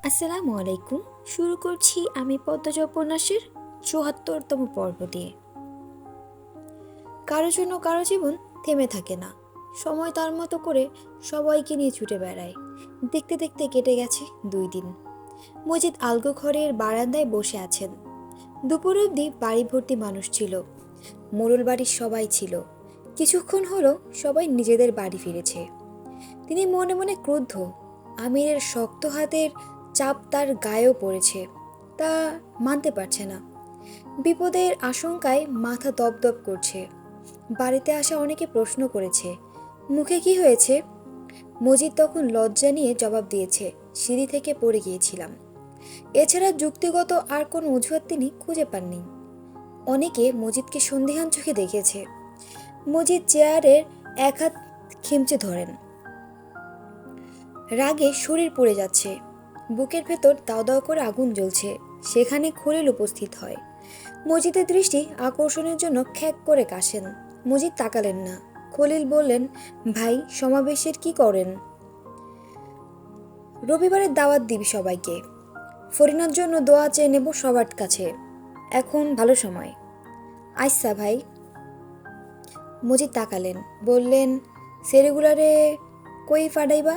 আসসালামু আলাইকুম। শুরু করছি আমি পদ্মজা উপন্যাসের ৭৪তম পর্ব দিয়ে। কারো জন্য কারো জীবন থেমে থাকে না। সময় তার মতো করে সবাইকে নিয়ে ছুটে বেড়ায়। দেখতে দেখতে কেটে গেছে ২ দিন। মজিদ আলগো ঘরের বারান্দায় বসে আছেন। দুপুর অবধি বাড়ি ভর্তি মানুষ ছিল। মোড়ল বাড়ির সবাই ছিল। কিছুক্ষণ হলো সবাই নিজেদের বাড়ি ফিরেছে। তিনি মনে মনে ক্রুদ্ধ। আমিরের শক্ত হাতের চাপ তার গায়েও পড়েছে, তা মানতে পারছে না। বিপদের আশঙ্কায় মাথা দপদপ করছে। বাড়িতে আসা অনেকে প্রশ্ন করেছে, মুখে কি হয়েছে? মজিদ তখন লজ্জা নিয়ে জবাব দিয়েছে, সিঁড়ি থেকে পড়ে গিয়েছিলাম। এছাড়া যুক্তিগত আর কোনো অজুহাত তিনি খুঁজে পাননি। অনেকে মজিদকে সন্দিহান চোখে দেখেছে। মজিদ চেয়ারের এক হাত খিমচে ধরেন। রাগে শরীর পুড়ে যাচ্ছে। বুকের ভেতর দাও দাও করে আগুন জ্বলছে। সেখানে খলিল উপস্থিত হয়। মজিদের দৃষ্টি আকর্ষণের জন্য খ্যাক করে কাশেন। মজিদ তাকালেন না। খলিল বললেন, ভাই, সমাবেশের কি করেন? রবিবারের দাওয়াত দিবি সবাইকে। ফরিনার জন্য দোয়া চেয়ে নেব সবার কাছে। এখন ভালো সময়। আচ্ছা ভাই। মজিদ তাকালেন, বললেন, সেরেগুলারে কই ফাডাইবা?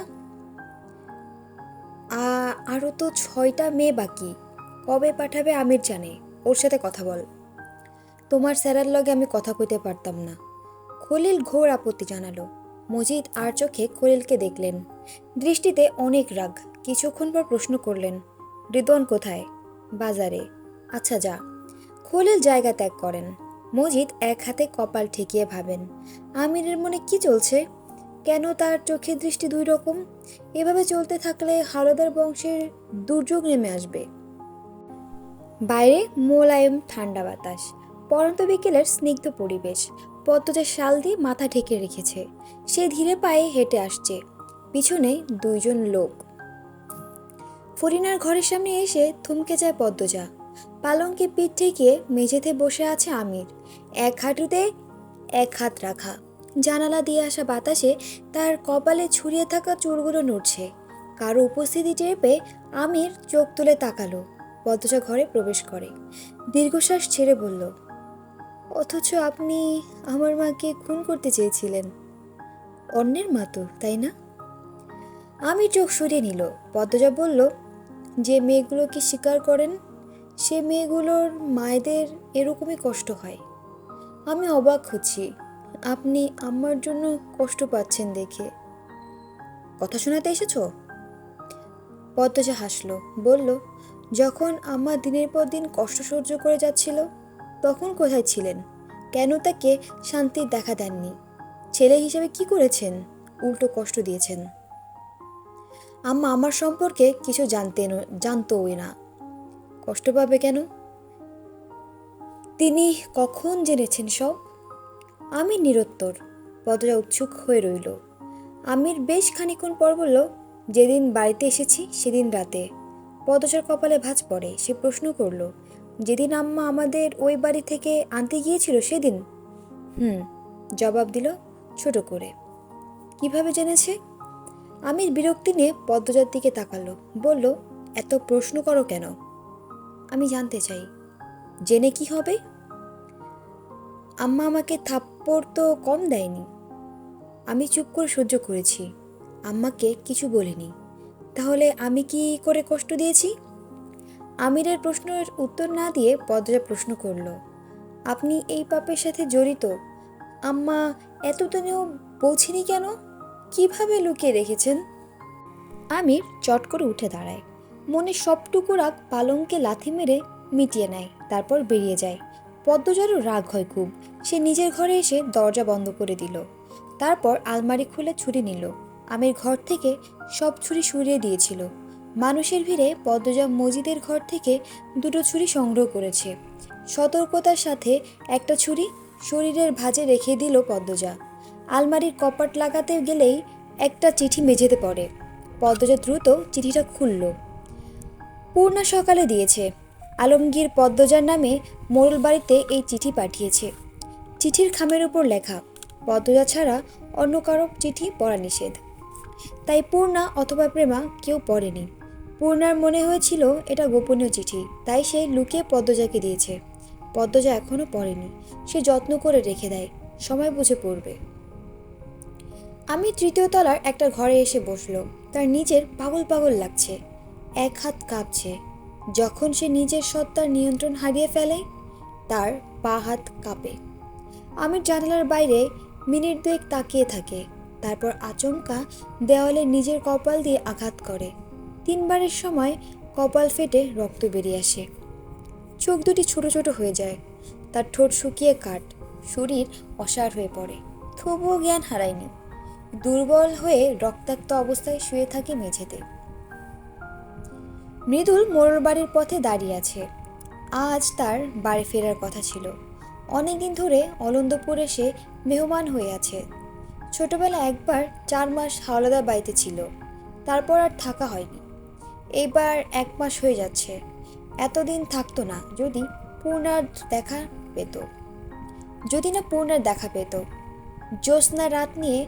আরও তো 6টা মেয়ে বাকি। কবে পাঠাবে আমির জানে। ওর সাথে কথা বল। তোমার স্যারার লগে আমি কথা কইতে পারতাম না। খলিল ঘোর আপত্তি জানালো। মজিদ আর চোখে খলিলকে দেখলেন। দৃষ্টিতে অনেক রাগ। কিছুক্ষণ পর প্রশ্ন করলেন, রিদওয়ান কোথায়? বাজারে। আচ্ছা যা। খলিল জায়গা ত্যাগ করেন। মজিদ এক হাতে কপাল ঠেকিয়ে ভাবেন, আমিরের মনে কি চলছে? কেন তার চোখের দৃষ্টি দুই রকম? এভাবে চলতে থাকলে হাওলাদার বংশের দুর্যোগ নেমে আসবে। বাইরে মোলায়েম ঠান্ডা বাতাস, পরন্ত বিকেলের স্নিগ্ধ পরিবেশ। পদ্মজা শাল দিয়ে মাথা ঢেকে রেখেছে। সে ধীরে পায়ে হেঁটে আসছে। পিছনে 2জন লোক। ফরিনার ঘরের সামনে এসে থমকে যায় পদ্মজা। পালঙ্কে পিঠ ঠেকিয়ে মেঝেতে বসে আছে আমির, এক হাঁটুতে এক হাত রাখা। জানালা দিয়ে আসা বাতাসে তার কপালে ছড়িয়ে থাকা চুলগুলো নড়ছে। কারো উপস্থিতি টের পেয়ে আমির চোখ তুলে তাকালো। পদ্মজা ঘরে প্রবেশ করে। দীর্ঘশ্বাস ছেড়ে বলল, অথচ আপনি আমার মাকে খুন করতে চেয়েছিলেন। অন্যের মা তো, তাই না? আমি চোখ সরিয়ে নিল। পদ্মজা বলল, যে মেয়েগুলোকে স্বীকার করেন সে মেয়েগুলোর মায়েদের এরকমই কষ্ট হয়। আমি অবাক হচ্ছি আপনি আমার জন্য কষ্ট পাচ্ছেন দেখে। কথা শোনাতে এসেছো? পদ্মজা হাসলো, বলল, যখন আম্মা দিনের পর দিন কষ্ট সহ্য করে যাচ্ছিল তখন কোথায় ছিলেন? কেন তাকে শান্তির দেখা দেননি? ছেলে হিসেবে কি করেছেন? উল্টো কষ্ট দিয়েছেন। আম্মা আমার সম্পর্কে কিছু জানতোই না। কষ্ট পাবে কেন? তিনি কখন জেনেছেন সব? আমি নিরুত্তর। পদ্মজা উৎসুক হয়ে রইল। আমির বেশ খানিকক্ষণ পর বলল, যেদিন বাড়িতে এসেছি সেদিন রাতে। পদ্মজার কপালে ভাঁজ পড়ে। সে প্রশ্ন করল, যেদিন আম্মা আমাদের ওই বাড়ি থেকে আনতে গিয়েছিল সেদিন? জবাব দিল ছোট করে। কিভাবে জেনেছে? আমির বিরক্তি নিয়ে পদ্মজার দিকে তাকালো, বলল, এত প্রশ্ন করো কেন? আমি জানতে চাই। জেনে কি হবে? আম্মা আমাকে থাপ্পড় তো কম দেয়নি। আমি চুপ করে সহ্য করেছি, আম্মাকে কিছু বলিনি। তাহলে আমি কি করে কষ্ট দিয়েছি? আমিরের প্রশ্নের উত্তর না দিয়ে পদ্মজা প্রশ্ন করল, আপনি এই পাপের সাথে জড়িত? আম্মা এতদিনেও পৌঁছেনি কেন? কিভাবে লুকিয়ে রেখেছেন? আমির চট করে উঠে দাঁড়ায়। মনে সবটুকু রাগ পালঙ্কে লাথি মেরে মিটিয়ে নেয়, তারপর বেরিয়ে যায়। পদ্মজারও রাগ হয় খুব। সে নিজের ঘরে এসে দরজা বন্ধ করে দিল। তারপর আলমারি খুলে ছুরি নিল। আমির ঘর থেকে সব ছুরি সরিয়ে দিয়েছিল। মানুষের ভিড়ে পদ্মজা মজিদের ঘর থেকে 2টো ছুরি সংগ্রহ করেছে। সতর্কতার সাথে একটা ছুরি শরীরের ভাঁজে রেখে দিল পদ্মজা। আলমারির কপাট লাগাতে গেলেই একটা চিঠি মেঝেতে পড়ে। পদ্মজা দ্রুত চিঠিটা খুলল। পূর্ণা সকালে দিয়েছে। আলমগীর পদ্মজার নামে মোড়ল বাড়িতে এই চিঠি পাঠিয়েছে। চিঠির খামের উপর লেখা, পদ্মজা ছাড়া অন্য কারো চিঠি পড়া নিষেধ। তাই পূর্ণা অথবা প্রেমা কেউ পড়েনি। পূর্ণার মনে হয়েছিল এটা গোপনীয় চিঠি, তাই সে লুকিয়ে পদ্মজাকে দিয়েছে। পদ্মজা এখনো পড়েনি, সে যত্ন করে রেখে দেয়, সময় বুঝে পড়বে। আমি তৃতীয় তলার একটা ঘরে এসে বসলো। তার নিজের পাগল পাগল লাগছে, এক হাত কাঁপছে। যখন সে নিজের সত্তার নিয়ন্ত্রণ হারিয়ে ফেলে, তার পা হাত কাঁপে। আমি জানালার বাইরে মিনিট দুয়েক তাকিয়ে থাকে, তারপর আচমকা দেওয়ালে নিজের কপাল দিয়ে আঘাত করে। 3বারের সময় কপাল ফেটে রক্ত বেরিয়ে আসে। চোখ দুটি ছোট ছোট হয়ে যায়, তার ঠোঁট শুকিয়ে কাঠ, শরীর অসাড় হয়ে পড়ে। তবুও জ্ঞান হারায়নি। দুর্বল হয়ে রক্তাক্ত অবস্থায় শুয়ে থাকে মেঝেতে। মৃদুল মোড়ল বাড়ির পথে দাঁড়িয়ে আছে। আজ তার বাড়ি ফেরার কথা ছিল। অনেকদিন ধরে অলন্দপুর এসে মেহমান হয়ে আছে। ছোটবেলা একবার 4 মাস হাওলাদার বাড়িতে ছিল, তারপর আর থাকা হয়নি। এইবার 1 মাস হয়ে যাচ্ছে। এতদিন থাকতো না যদি পূর্ণার দেখা পেত। জ্যোৎস্না রাত নিয়ে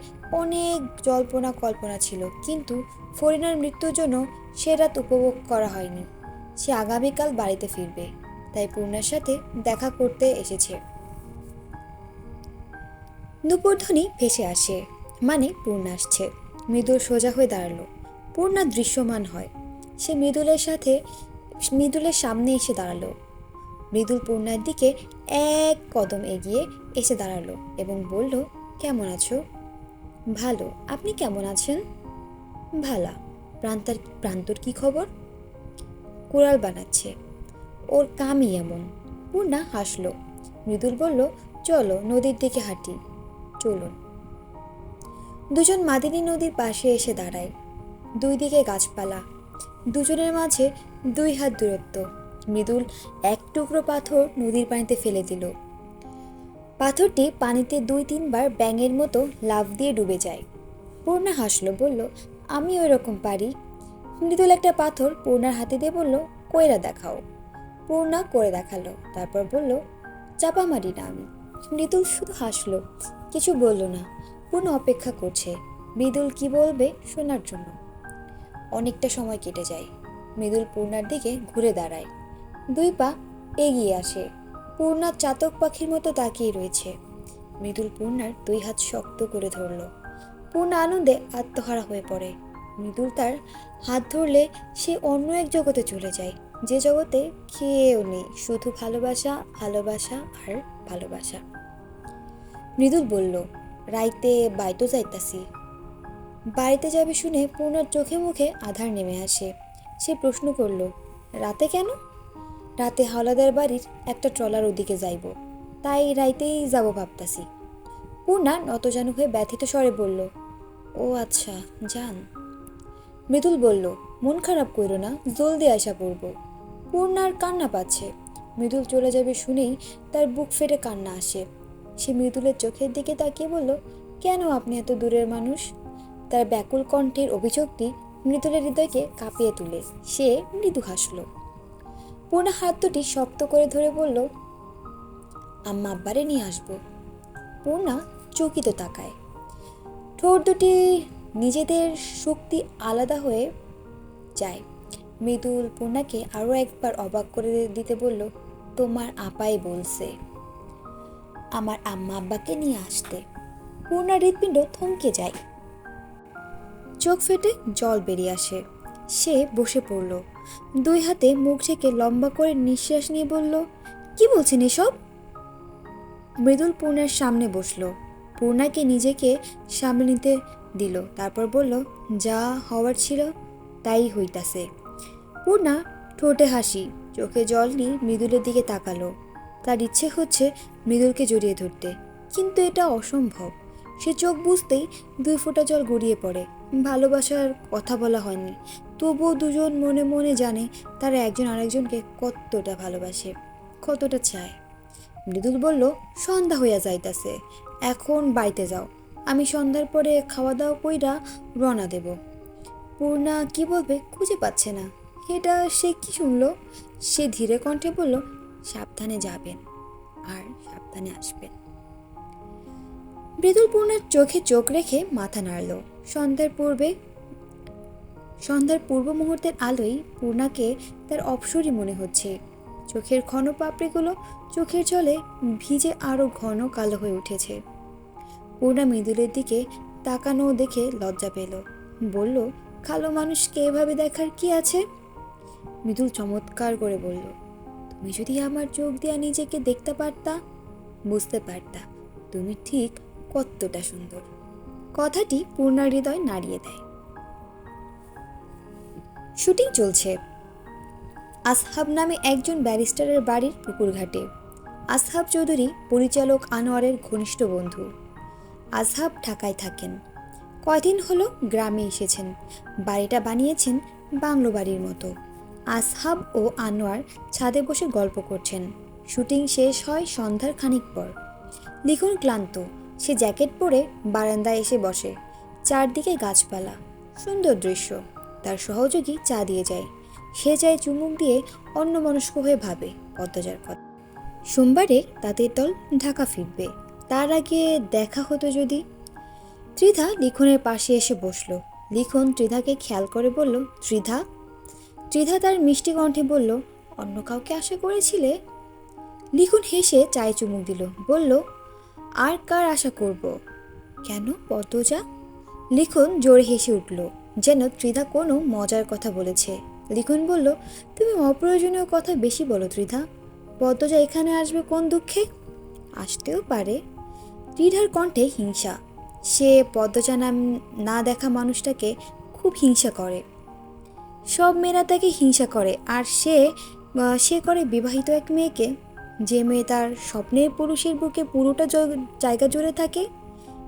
অনেক জল্পনা কল্পনা ছিল, কিন্তু ফরিনার মৃত্যুর জন্য সে রাত উপভোগ করা হয়নি। সে আগামীকাল বাড়িতে ফিরবে, তাই পূর্ণার সাথে দেখা করতে এসেছে। দুপুরধ্বনি ভেসে আসে, মানে পূর্ণা আসছে। মৃদুল সোজা হয়ে দাঁড়ালো। পূর্ণা দৃশ্যমান হয়। সে মৃদুলের সামনে এসে দাঁড়ালো। মৃদুল পূর্ণার দিকে 1 কদম এগিয়ে এসে দাঁড়ালো এবং বলল, কেমন আছো? ভালো, আপনি কেমন আছেন? ভালা। প্রান্তর কি খবর? কুড়াল বানাচ্ছে, ওর কামই এমন। পূর্ণা হাসলো। মৃদুল বলল, চলো নদীর দিকে হাঁটি। চলুন। দুজন মাদিনী নদীর পাশে এসে দাঁড়ায়। 2 দিকে গাছপালা, দুজনের মাঝে 2 হাত দূরত্ব। মৃদুল এক টুকরো পাথর নদীর পানিতে ফেলে দিল। পাথরটি পানিতে 2-3 বার ব্যাঙের মতো লাফ দিয়ে ডুবে যায়। পূর্ণা হাসলো, বলল, আমি ওই রকম পারি। মৃদুল একটা পাথর পূর্ণার হাতে দিয়ে বলল, কইরা দেখাও। পূর্ণা করে দেখালো, তারপর বলল, চাপা মারি না আমি। মৃদুল শুধু হাসলো, কিছু বলল না। পূর্ণা অপেক্ষা করছে মৃদুল কি বলবে শোনার জন্য। অনেকটা সময় কেটে যায়। মৃদুল পূর্ণার দিকে ঘুরে দাঁড়ায়, 2 পা এগিয়ে আসে। পূর্ণা চাতক পাখির মতো তাকিয়ে রয়েছে। মৃদুল পূর্ণার 2 হাত শক্ত করে ধরল। পূর্ণা আনন্দে আত্মহারা হয়ে পড়ে। মৃদুল তার হাত ধরলে সে অন্য এক জগতে চলে যায়, যে জগতে কেউ নেই, শুধু ভালোবাসা, ভালোবাসা আর ভালোবাসা। মৃদুল বলল, রাইতে বাইতো যাইতাছি। বাড়িতে যাবে শুনে পূর্ণার চোখে মুখে আধার নেমে আসে। সে প্রশ্ন করল, রাতে কেন? রাতে হাওলাদার বাড়ির একটা ট্রলার ওদিকে যাইব, তাই রাইতেই যাব ভাবতাছি। পূর্ণা নতজানু হয়ে ব্যথিত স্বরে বলল, ও আচ্ছা, যান। মৃদুল বলল, মন খারাপ করো না, জলদি আসা পড়ব। পূর্ণার কান্না পাচ্ছে। মৃদুল চলে যাবে শুনেই তার বুক ফেটে কান্না আসে। সে মৃদুলের চোখের দিকে তাকিয়ে বলল, কেন আপনি এত দূরের মানুষ? তার ব্যাকুল কণ্ঠের অভিযোগটি মৃদুলের হৃদয়কে কাঁপিয়ে তুলে। সে মৃদু হাসল। পূর্ণা হাত দুটি শক্ত করে ধরে বলল, আম্মা আব্বারে নিয়ে আসবো। পূর্ণা চকিত তাকায়। ঠোঁট দুটি নিজেদের শক্তি আলাদা হয়ে যায়। মৃদুল পূর্ণাকে আরও একবার অবাক করে দিতে বলল, তোমার আপাই বলছে আমার আম্মা আব্বাকে নিয়ে আসতে। পূর্ণার হৃৎপিণ্ড থমকে যায়, চোখ ফেটে জল বেরিয়ে আসে। সে বসে পড়ল, 2 হাতে মুখ ঢেকে লম্বা করে নিঃশ্বাস নিয়ে বলল, কি বলছেন এসব? মৃদুল পূর্ণার সামনে বসলো। পূর্ণাকে নিজেকে সামলে নিতে দিল, তারপর বলল, যা হওয়ার ছিল তাই হইতাছে। পূর্ণা ঠোঁটে হাসি, চোখে জল নিয়ে মৃদুলের দিকে তাকালো। তার ইচ্ছে হচ্ছে মৃদুলকে জড়িয়ে ধরতে, কিন্তু এটা অসম্ভব। সে চোখ বুঝতেই 2 ফোঁটা জল গড়িয়ে পড়ে। ভালোবাসার কথা বলা হয়নি, তবুও দুজন মনে মনে জানে তারা একজন আরেকজনকে কতটা ভালোবাসে, কতটা চায়। মৃদুল বলল, সন্ধ্যা হইয়া যাইতাছে, এখন বাড়িতে যাও, আমি সন্ধ্যার পরে খাওয়া দাওয়া কইরা রওনা দেব। পূর্ণা কি বলবে খুঁজে পাচ্ছে না। এটা সে কি শুনলো? সে ধীরে কণ্ঠে বলল, সাবধানে যাবেন আর সাবধানে আসবেন। মৃদুল পূর্ণার চোখে চোখ রেখে মাথা নাড়ল। সন্ধ্যার পূর্বে সন্ধ্যার পূর্ব মুহূর্তের আলোয় পূর্ণাকে তার অপসরই মনে হচ্ছে। চোখের ঘন পাপড়িগুলো চোখের জলে ভিজে আরো ঘন কালো হয়ে উঠেছে। পূর্ণা মৃদুলের দিকে তাকানো দেখে লজ্জা পেল। বলল, কালো মানুষকে এভাবে দেখার কি আছে? মৃদুল চমৎকার করে বলল, তুমি যদি আমার চোখ দিয়া নিজেকে দেখতে পারতা, বুঝতে পারতা তুমি ঠিক কতটা সুন্দর। কথাটি পূর্ণার হৃদয় নাড়িয়ে দেয়। শুটিং চলছে আসহাব নামে একজন ব্যারিস্টারের বাড়ির পুকুরঘাটে। আসহাব চৌধুরী পরিচালক আনোয়ারের ঘনিষ্ঠ বন্ধু। আসহাব ঢাকায় থাকেন, কয়দিন হলো গ্রামে এসেছেন। বাড়িটা বানিয়েছেন বাংলো বাড়ির মতো। আসহাব ও আনোয়ার ছাদে বসে গল্প করছেন। শুটিং শেষ হয় সন্ধ্যার খানিক পর। লিখন ক্লান্ত, সে জ্যাকেট পরে বারান্দায় এসে বসে। চারদিকে গাছপালা, সুন্দর দৃশ্য। তার সহযোগী চা দিয়ে যায়। সে চায় চুমুক দিয়ে অন্যমনস্ক হয়ে ভাবে পদ্মজার কথা। সোমবারে তাদের দল ঢাকা ফিরবে, তার আগে দেখা হতো যদি। ত্রিধা লিখনের পাশে এসে বসলো। লিখন ত্রিধাকে খেয়াল করে বলল, ত্রিধা। ত্রিধা তার মিষ্টি কণ্ঠে বলল, অন্য কাউকে আশা করেছিলে? লিখন হেসে চায়ে চুমুক দিল, বলল, আর কার আশা করব? কেন পদ্মজা? লিখন জোরে হেসে উঠল, যেন ত্রিধা কোনো মজার কথা বলেছে। লিখন বলল, তুমি অপ্রয়োজনীয় কথা বেশি বলো ত্রিধা। পদ্মজা এখানে আসবে কোন দুঃখে? আসতেও পারে। ত্রিধার কণ্ঠে হিংসা। সে পদ্মজা নাম না দেখা মানুষটাকে খুব হিংসা করে। সব মেয়েরা তাকে হিংসা করে, আর সে করে বিবাহিত এক মেয়েকে। যে মেয়ে তার স্বপ্নের পুরুষের বুকে পুরোটা জায়গা জুড়ে থাকে।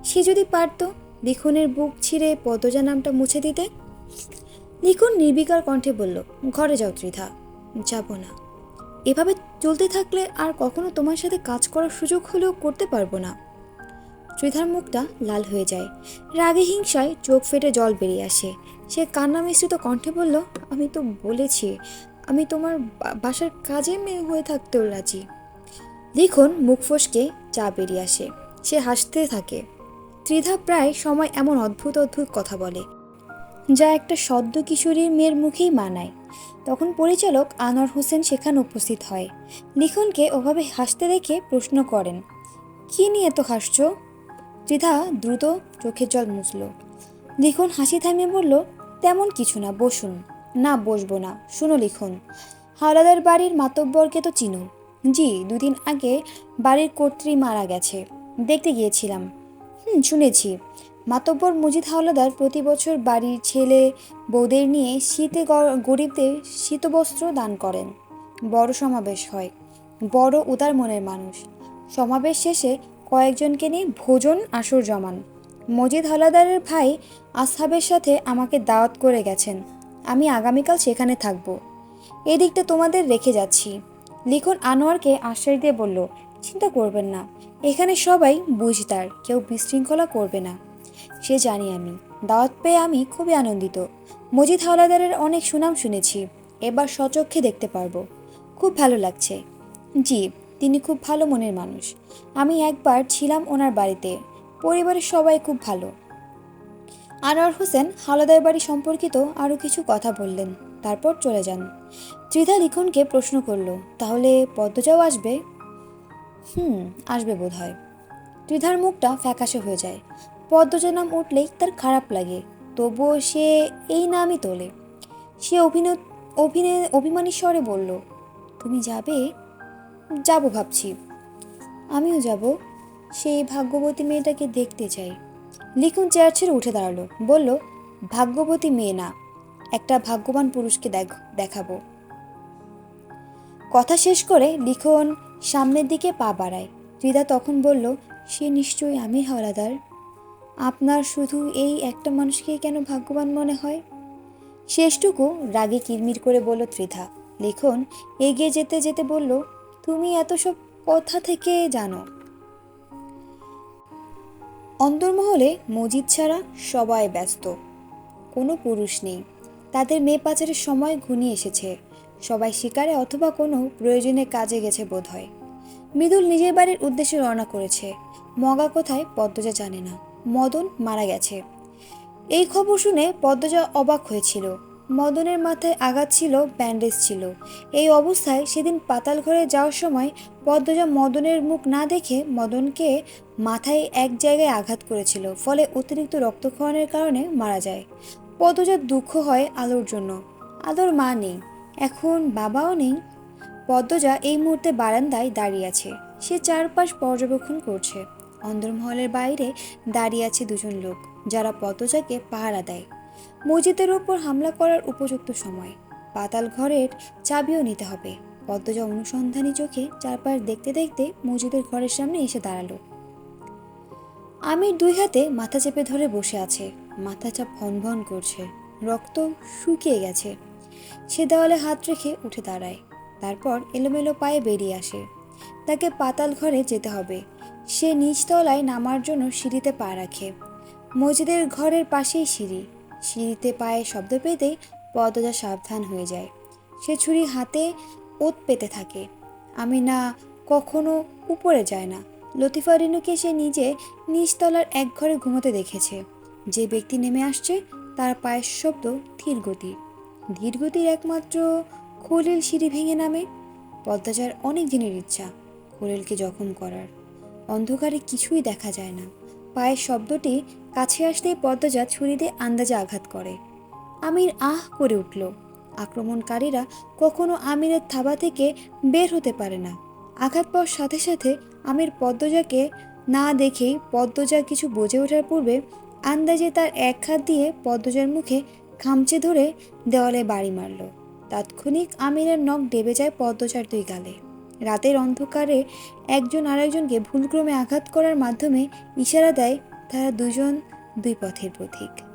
সে যদি পারত লিখনের বুক ছিঁড়ে পদ্মজা নামটা মুছে দিতে। লিখন নির্বিকার কণ্ঠে বলল, ঘরে যাও ত্রিধা। যাব না। এভাবে চলতে থাকলে আর কখনো তোমার সাথে কাজ করার সুযোগ হলেও করতে পারবো না। ত্রিধার মুখটা লাল হয়ে যায়। রাগে হিংসায় চোখ ফেটে জল বেরিয়ে আসে। সে কান্না মিশ্রিত কণ্ঠে বলল, আমি তো বলেছি আমি তোমার বাসার কাজে মেয়ে হয়ে থাকতেও রাজি। লিখন মুখ ফসকে চা বেরিয়ে আসে। সে হাসতে থাকে। ত্রিধা প্রায় সময় এমন অদ্ভুত অদ্ভুত কথা বলে, যা একটা সদ্য কিশোরীর মেয়ের মুখেই মানায়। তখন পরিচালক আনোয়ার হোসেন সেখানে উপস্থিত হয়। লিখনকে ওভাবে হাসতে দেখে প্রশ্ন করেন, কি নিয়ে এত হাসছ? ত্রিধা দ্রুত চোখের জল মুছল। লিখন হাসি থামিয়ে বলল, তেমন কিছু না, বসুন। না, বসবো না। শুনো লিখন, হাওলাদার বাড়ির মাতব্বরকে তো চিনো? জি, 2 দিন আগে বাড়ির কর্ত্রী মারা গেছে, দেখতে গিয়েছিলাম। শুনেছি। মাতব্বর মজিদ হাওলাদার প্রতি বছর বাড়ির ছেলে বউদের নিয়ে শীতে গরিবদের শীতবস্ত্র দান করেন। বড় সমাবেশ হয়। বড় উদার মনের মানুষ। সমাবেশ শেষে কয়েকজনকে নিয়ে ভোজন আসর জমান। মজিদ হাওলাদারের ভাই আসহাবের সাথে আমাকে দাওয়াত করে গেছেন। আমি আগামীকাল সেখানে থাকব। এদিকটা তোমাদের রেখে যাচ্ছি। লিখন আনোয়ারকে আশ্বাস দিয়ে বলল, চিন্তা করবেন না, এখানে সবাই বুঝদার, কেউ বিশৃঙ্খলা করবে না। সে জানি আমি। দাওয়াত পেয়ে আমি খুবই আনন্দিত। মজিদ হাওলাদারের অনেক সুনাম শুনেছি, এবার স্বচক্ষে দেখতে পারবো। খুব ভালো লাগছে। জি, তিনি খুব ভালো মনের মানুষ। আমি একবার ছিলাম ওনার বাড়িতে। পরিবারের সবাই খুব ভালো। আনোয়ার হোসেন হাওলাদার বাড়ি সম্পর্কিত আরও কিছু কথা বললেন, তারপর চলে যান। ত্রিধা লিখনকে প্রশ্ন করল, তাহলে পদ্মজাও আসবে? আসবে বোধ হয়। ত্রিধার মুখটা ফ্যাকাশে হয়ে যায়। পদ্মজা নাম উঠলেই তার খারাপ লাগে, তবুও সে এই নামই তোলে। সে অভিমানী স্বরে বলল, তুমি যাবে? যাব ভাবছি। আমিও যাব। সেই ভাগ্যবতী মেয়েটাকে দেখতে চাই। লিখন চেয়ার ছেড়ে উঠে দাঁড়ালো, বলল, ভাগ্যবতী মেয়ে না, একটা ভাগ্যবান পুরুষকে দেখাবো। কথা শেষ করে লিখন সামনের দিকে পা বাড়ায়। ত্রিধা তখন বলল, সে নিশ্চয়ই আমি হাওলাদার। আপনার শুধু এই একটা মানুষকেই কেন ভাগ্যবান মনে হয়? শেষটুকু রাগে কিরমির করে বলল ত্রিধা। লিখন এগিয়ে যেতে যেতে বলল, তুমি এত সব কথা থেকে জানো? অন্দরমহলে মজিদ ছাড়া সবাই ব্যস্ত, কোনো পুরুষ নেই। তাদের মেয়ে পাচারের সময় ঘনিয়ে এসেছে। সবাই শিকারে অথবা কোনো প্রয়োজনে কাজে গেছে বোধ হয়। মৃদুল নিজের বাড়ির উদ্দেশ্যে রওনা করেছে। মগা কোথায় পদ্মজা জানে না। মদন মারা গেছে। এই খবর শুনে পদ্মজা অবাক হয়েছিল। মদনের মাথায় আঘাত ছিল, ব্যান্ডেজ ছিল। এই অবস্থায় সেদিন পাতাল ঘরে যাওয়ার সময় পদ্মজা মদনের মুখ না দেখে মদনকে মাথায় এক জায়গায় আঘাত করেছিল, ফলে অতিরিক্ত রক্তক্ষরণের কারণে মারা যায়। পদ্মজার দুঃখ হয় আলোর জন্য। আলোর মা নেই, এখন বাবাও নেই। পদ্মজা এই মুহূর্তে বারান্দায় দাঁড়িয়ে আছে। সে চারপাশ পর্যবেক্ষণ করছে। অন্দরমহলের বাইরে দাঁড়িয়ে আছে দুজন লোক, যারা পদ্মজাকে পাহারা দেয়। মসজিদের উপর হামলা করার উপযুক্ত সময়। পাতাল ঘরের চাবিও নিতে হবে। পদ্মজা অনুসন্ধানী চোখে চারপাশ দেখতে দেখতে মসজিদের ঘরের সামনে এসে দাঁড়ালো। আমির দুই হাতে মাথা চেপে ধরে বসে আছে। মাথা চাপ ভন ভন করছে, রক্ত শুকিয়ে গেছে। সে দেওয়ালে হাত রেখে উঠে দাঁড়ায়, তারপর এলোমেলো পায়ে বেরিয়ে আসে। তাকে পাতাল ঘরে যেতে হবে। সে নিচতলায় নামার জন্য সিঁড়িতে পা রাখে। মসজিদের ঘরের পাশেই সিঁড়ি। সিঁড়িতে পায়ে শব্দ পেতেই পদ্মজা সাবধান হয়ে যায়। সে ছুরি হাতে ওত পেতে থাকে। আমি না কখনো উপরে যায় না। লতিফা রিনুকে সে নিজে নিচতলার এক ঘরে ঘুমোতে দেখেছে। যে ব্যক্তি নেমে আসছে তার পায়ের শব্দ ধীর গতির। ধীর গতির একমাত্র খলিল সিঁড়ি ভেঙে নামে। পদ্মজার অনেক দিনের ইচ্ছা খলিলকে জখম করার। অন্ধকারে কিছুই দেখা যায় না। পায়ের শব্দটি কাছে আসতেই পদ্মজা ছুরি দিয়ে আন্দাজে আঘাত করে। আমির আহ করে উঠল। আক্রমণকারীরা কখনো আমিরের থাবা থেকে বের হতে পারে না। আঘাত পাওয়ার সাথে সাথে আমির পদ্মজাকে না দেখেই পদ্মজা কিছু বুঝে ওঠার পূর্বে আন্দাজে তার এক হাত দিয়ে পদ্মজার মুখে খামচে ধরে দেওয়ালে বাড়ি মারল। তাৎক্ষণিক আমিরের নখ ডেবে যায় পদ্মজার দুই গালে। রাতের অন্ধকারে একজন আরেকজনকে ভুলক্রমে আঘাত করার মাধ্যমে ইশারা দেয় তারা দুজন দুই পথের পথিক।